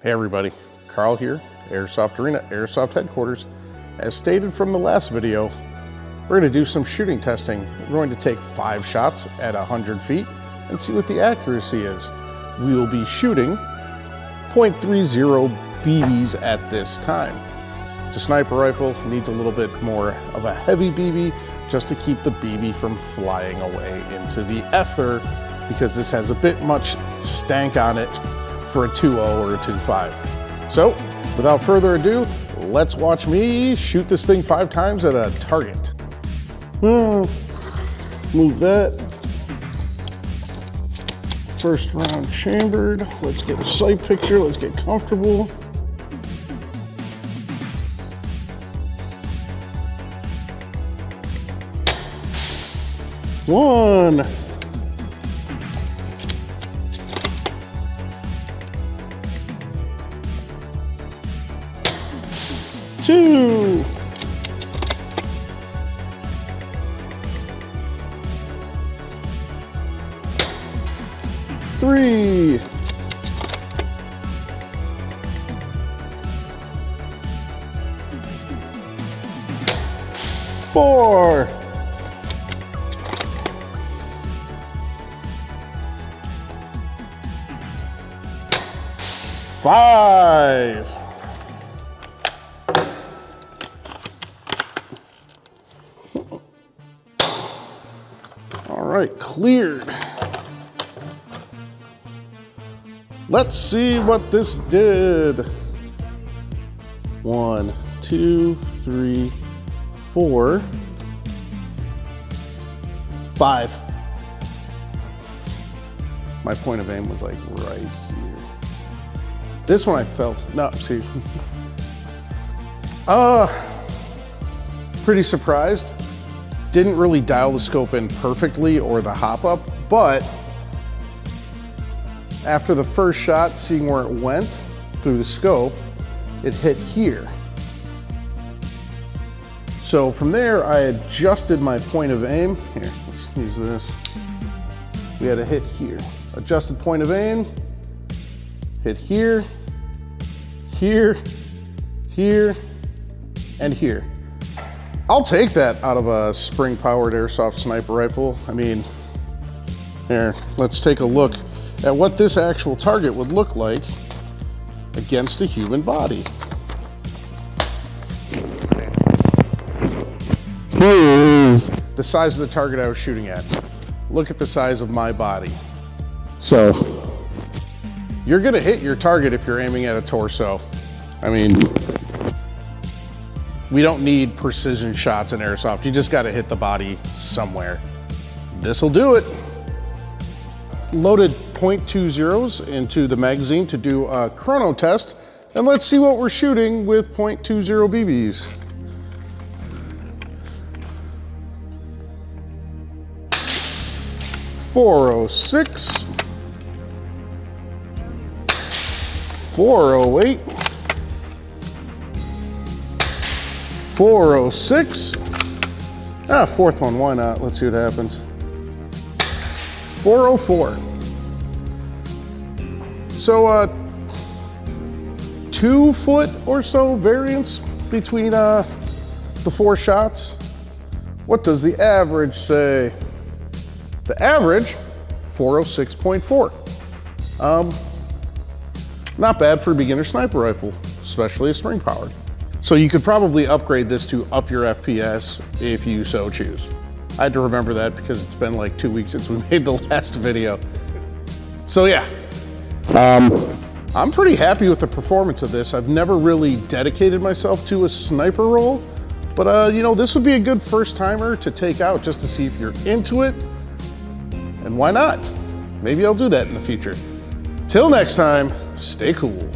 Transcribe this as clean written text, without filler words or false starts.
Hey everybody, Carl here, Airsoft Arena, Airsoft headquarters. As stated from the last video, we're going to do some shooting testing. We're going to take 5 shots at 100 feet and see what the accuracy is. We will be shooting .30 BBs at this time. It's a sniper rifle, needs a little bit more of a heavy BB just to keep the BB from flying away into the ether, because this has a bit much stank on it for a 2.0 or a 2.5. So, without further ado, let's watch me shoot this thing 5 times at a target. Move that. First round chambered. Let's get a sight picture. Let's get comfortable. One. Two. Three. Four. Five. All right, cleared. Let's see what this did. 1, 2, 3, 4, 5. My point of aim was like right here. This one I felt, no, see. Pretty surprised. Didn't really dial the scope in perfectly or the hop up, but after the first shot, seeing where it went through the scope, it hit here. So from there, I adjusted my point of aim. Here, let's use this. We had a hit here. Adjusted point of aim, hit here, here, here, and here. I'll take that out of a spring-powered airsoft sniper rifle. I mean, here, let's take a look at what this actual target would look like against a human body. The size of the target I was shooting at. Look at the size of my body. So, you're gonna hit your target if you're aiming at a torso. I mean, we don't need precision shots in airsoft. You just gotta hit the body somewhere. This'll do it. Loaded .20s into the magazine to do a chrono test, and let's see what we're shooting with .20 BBs. .406, 408, 406. Fourth one, why not? Let's see what happens. 404. So 2 foot or so variance between the 4 shots. What does the average say? The average, 406.4. Not bad for a beginner sniper rifle, especially a spring powered. So you could probably upgrade this to up your FPS if you so choose. I had to remember that because it's been like 2 weeks since we made the last video. So yeah, I'm pretty happy with the performance of this. I've never really dedicated myself to a sniper role, but you know, this would be a good first timer to take out just to see if you're into it. And why not? Maybe I'll do that in the future. Till next time, stay cool.